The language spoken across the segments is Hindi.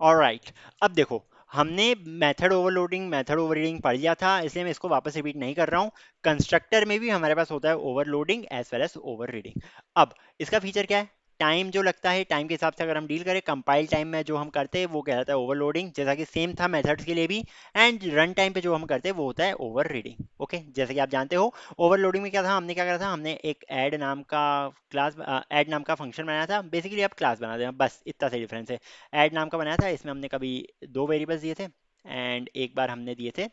ऑलराइट, अब देखो, हमने मेथड ओवरलोडिंग पढ़ लिया था, इसलिए मैं इसको वापस रिपीट नहीं कर रहा हूँ। कंस्ट्रक्टर में भी हमारे पास होता है overloading as well as overriding. अब इसका फीचर क्या है? टाइम जो लगता है, टाइम के हिसाब से अगर हम डील करें, कंपाइल टाइम में जो हम करते हैं वो कहलाता है ओवरलोडिंग, जैसा कि सेम था मेथड्स के लिए भी। एंड रन टाइम पे जो हम करते हैं वो होता है ओवर रीडिंग। ओके, जैसे कि आप जानते हो, ओवरलोडिंग में क्या था, हमने क्या करा था, हमने एक ऐड नाम का फंक्शन बनाया था, बेसिकली आप क्लास बना दें, बस इतना सा डिफरेंस है। ऐड नाम का बनाया था, इसमें हमने कभी दो वेरिएबल्स दिए थे, एंड एक बार हमने दिए थे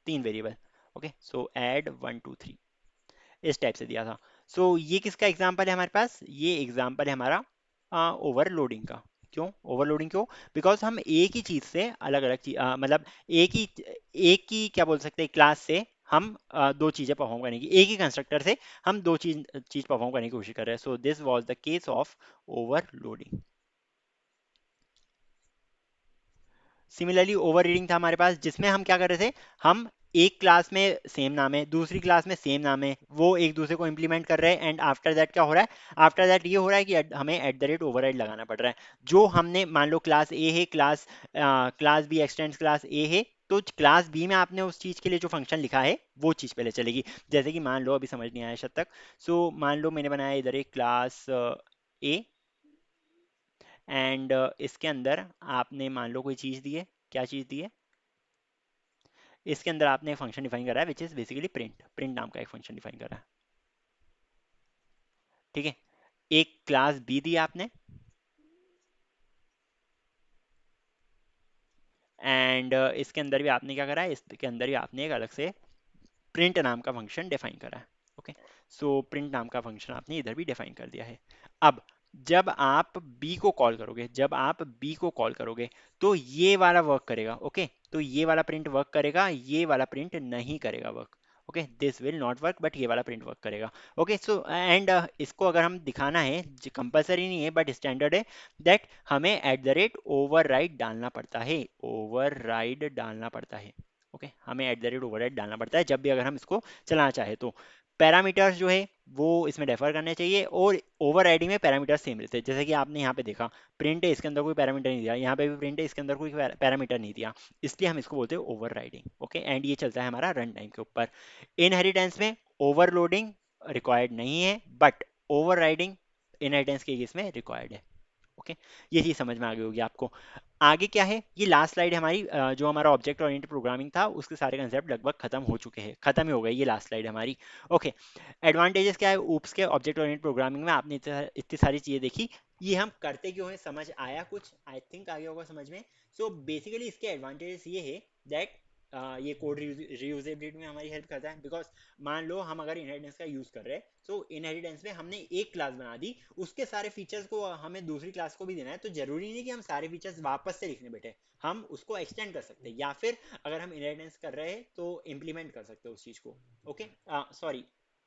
तीन वेरिएबल। ओके, सो ऐड 1 2 3 इस टाइप से दिया था। सो ये किसका एग्जांपल है हमारे पास? ये एग्जांपल है हमारा ओवरलोडिंग का। क्यों ओवरलोडिंग? क्यों? बिकॉज हम एक ही चीज से अलग अलग चीज, मतलब एक ही क्या बोल सकते हैं, क्लास से हम दो चीजें परफॉर्म करने की, एक ही कंस्ट्रक्टर से हम दो चीज चीज परफॉर्म करने की कोशिश कर रहे हैं। So this was the case of overloading. Similarly over reading था हमारे पास, जिसमें हम क्या कर रहे थे, हम एक क्लास में सेम नाम है, दूसरी क्लास में सेम नाम है, वो एक दूसरे को इंप्लीमेंट कर रहे हैं, एंड आफ्टर दैट क्या हो रहा है, आफ्टर दैट ये हो रहा है कि हमें एट द रेट ओवरराइड लगाना पड़ रहा है। जो हमने मान लो क्लास ए है, class B extends class A है, तो क्लास बी में आपने उस चीज के लिए जो फंक्शन लिखा है वो चीज पहले चलेगी। जैसे कि मान लो, अभी समझ नहीं आया शायद तक। सो मान लो मैंने बनाया इधर एक क्लास ए, एंड इसके अंदर आपने मान लो कोई चीज दी है। क्या चीज दी है? इसके अंदर आपने एक फंक्शन डिफाइन करा है, which is basically print. Print नाम का एक फंक्शन डिफाइन करा है। ठीक है, एक क्लास बी दी आपने, एंड इसके अंदर भी आपने क्या करा है, इसके अंदर भी आपने एक अलग से प्रिंट नाम का फंक्शन डिफाइन करा है। ओके, सो प्रिंट नाम का फंक्शन आपने इधर भी डिफाइन कर दिया है। अब जब आप बी को कॉल करोगे, तो ये वाला वर्क करेगा। ओके, तो ये वाला प्रिंट वर्क करेगा, ये वाला प्रिंट नहीं करेगा work. Okay, this will not work, but ये वाला प्रिंट वर्क करेगा। ओके, सो एंड इसको अगर हम दिखाना है, कंपलसरी नहीं है बट स्टैंडर्ड है, दैट हमें एट द रेट ओवरराइड डालना पड़ता है। ओवरराइड डालना पड़ता है। ओके, हमें एट द रेट ओवरराइड डालना पड़ता है जब भी अगर हम इसको चलाना चाहे तो। पैरामीटर्स जो है वो इसमें डेफर करने चाहिए, और ओवर राइडिंग में पैरामीटर सेम रहते हैं। जैसे कि आपने यहाँ पे देखा, प्रिंट है, इसके अंदर कोई पैरामीटर नहीं दिया, यहाँ पे भी प्रिंट है, इसके अंदर कोई पैरामीटर नहीं दिया, इसलिए हम इसको बोलते हैं ओवर राइडिंग। ओके, एंड ये चलता है हमारा रन टाइम के ऊपर। इनहेरिटेंस में ओवरलोडिंग रिक्वायर्ड नहीं है, बट ओवर राइडिंग इनहेरिटेंस के केस में रिक्वायर्ड है। ओके, ये चीज समझ में आ गई होगी आपको। आगे क्या है, ये लास्ट स्लाइड हमारी, जो हमारा ऑब्जेक्ट ओरिएंटेड प्रोग्रामिंग था उसके सारे कंसेप्ट लगभग खत्म हो चुके हैं, खत्म ही हो गए, ये लास्ट स्लाइड हमारी। ओके, एडवांटेजेस क्या है ऊप्स के ऑब्जेक्ट ओरिएंटेड प्रोग्रामिंग में? आपने इतनी सारी चीजें देखी, ये हम करते क्यों हैं, समझ आया कुछ? आई थिंक आ गया होगा समझ में। सो बेसिकली इसके एडवांटेजेस ये है दैट ये कोड रीयूजेबिलिटी में हमारी हेल्प करता है, बिकॉज मान लो हम अगर इनहेरिटेंस का यूज कर रहे हैं, तो इनहेरिटेंस में हमने एक क्लास बना दी, उसके सारे फीचर्स को हमें दूसरी क्लास को भी देना है, तो जरूरी नहीं कि हम सारे फीचर्स वापस से लिखने बैठे, हम उसको एक्सटेंड कर सकते हैं, या फिर अगर हम इनहेरिटेंस कर रहे हैं तो इम्प्लीमेंट कर सकते हैं उस चीज को। ओके, सॉरी,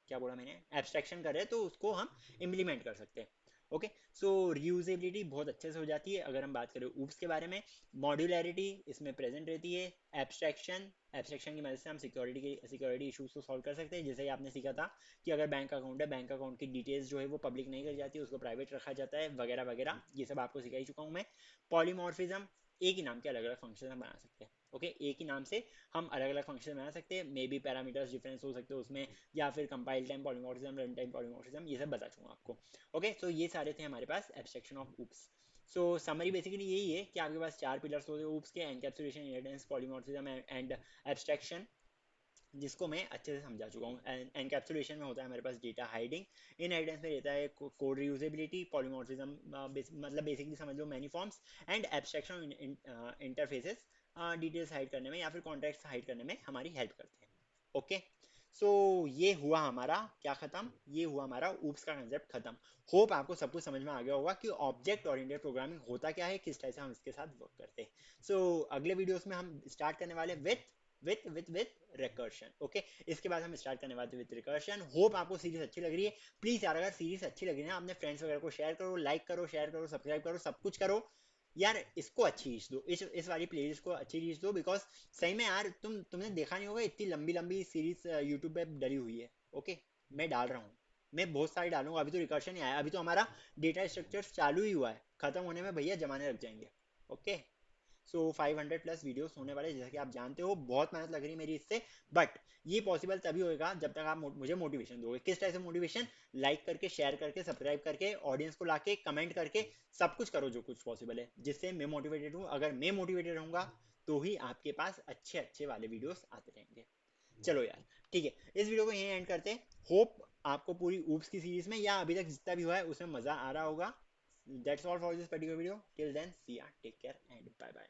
क्या बोला मैंने, एब्स्ट्रैक्शन कर रहे हैं तो उसको हम इम्प्लीमेंट कर सकते हैं। ओके, सो रीयूजेबिलिटी बहुत अच्छे से हो जाती है अगर हम बात करें ऊप्स के बारे में। मॉड्यूलैरिटी इसमें प्रेजेंट रहती है। एब्स्ट्रैक्शन की मदद से हम सिक्योरिटी इशूज को सॉल्व कर सकते हैं, जैसे ही आपने सीखा था कि अगर बैंक अकाउंट है, बैंक अकाउंट की डिटेल्स जो है वो पब्लिक नहीं कर जाती, उसको प्राइवेट रखा जाता है, वगैरह वगैरह, ये सब आपको सिखा ही चुका हूँ मैं। पॉलीमॉर्फिज्म, एक ही नाम के अलग अलग फंक्शन हम बना सकते हैं। ओके, एक ही नाम से हम अलग अलग फंक्शन बना सकते हैं, मे बी पैरामीटर्स डिफरेंस हो सकते हैं उसमें, या फिर compile time polymorphism, run time polymorphism, ये सब बता चुका हूँ आपको। ओके, तो ये सारे थे हमारे पास abstraction of oops. So summary basically यही है कि आपके पास चार पिलर्स होते हैं ऊप्स के: encapsulation, inheritance, polymorphism and abstraction, जिसको मैं अच्छे से समझा चुका हूँ। एनकैप्सुलेशन में होता है हमारे पास डेटा हाइडिंग, इनहेरिटेंस में रहता है कोड रीयूजेबिलिटी, पॉलीमॉर्फिज्म मतलब बेसिकली समझ लो many forms, and abstraction interfaces details hide करने में या फिर कॉन्टेक्स्ट हाइड करने में हमारी हेल्प करते हैं। ओके, सो ये हुआ हमारा क्या खत्म, ये हुआ हमारा ऊप्स का कंसेप्ट खत्म। होप आपको सब कुछ समझ में आ गया होगा कि ऑब्जेक्ट ओरिएंटेड प्रोग्रामिंग होता क्या है, किस टाइप से हम इसके साथ वर्क करते हैं। सो अगले वीडियोस में हम स्टार्ट करने वाले विथ रिकर्शन। ओके, इसके बाद हम स्टार्ट करने वाले विथ रिकर्शन। होप आपको सीरीज अच्छी लग रही है। प्लीज यार, अगर सीरीज अच्छी लग रही है ना, अपने फ्रेंड्स वगैरह को शेयर करो, लाइक करो, शेयर करो, सब्सक्राइब करो, सब कुछ करो यार। इसको अच्छी रीच दो, इस वाली प्लेलिस्ट को अच्छी रीच दो, बिकॉज सही में यार, तुमने देखा नहीं होगा, इतनी लंबी लंबी सीरीज यूट्यूब पे डली हुई है। ओके, मैं डाल रहा हूँ, मैं बहुत सारी डालूंगा, अभी तो रिकर्शन ही आया, अभी तो हमारा डेटा स्ट्रक्चर चालू ही हुआ है, खत्म होने में भैया जमाने लग जाएंगे। ओके, सो 500 प्लस वीडियोस होने वाले, जैसा कि आप जानते हो बहुत मेहनत लग रही है मेरी इससे, बट ये पॉसिबल तभी होगा जब तक आप मुझे मोटिवेशन दोगे। किस टाइप से मोटिवेशन? लाइक करके, शेयर करके, सब्सक्राइब करके, ऑडियंस को लाके, कमेंट करके, सब कुछ करो जो कुछ पॉसिबल है, जिससे मैं मोटिवेटेड हूँ। अगर मैं मोटिवेटेड रहूंगा तो ही आपके पास अच्छे अच्छे वाले वीडियोस आते रहेंगे। चलो यार, ठीक है, इस वीडियो को यहीं एंड करते हैं। होप आपको पूरी ऊप्स की सीरीज में या अभी तक जितना भी हुआ है उसमें मजा आ रहा होगा। That's all for this particular video, till then see ya, take care and bye bye.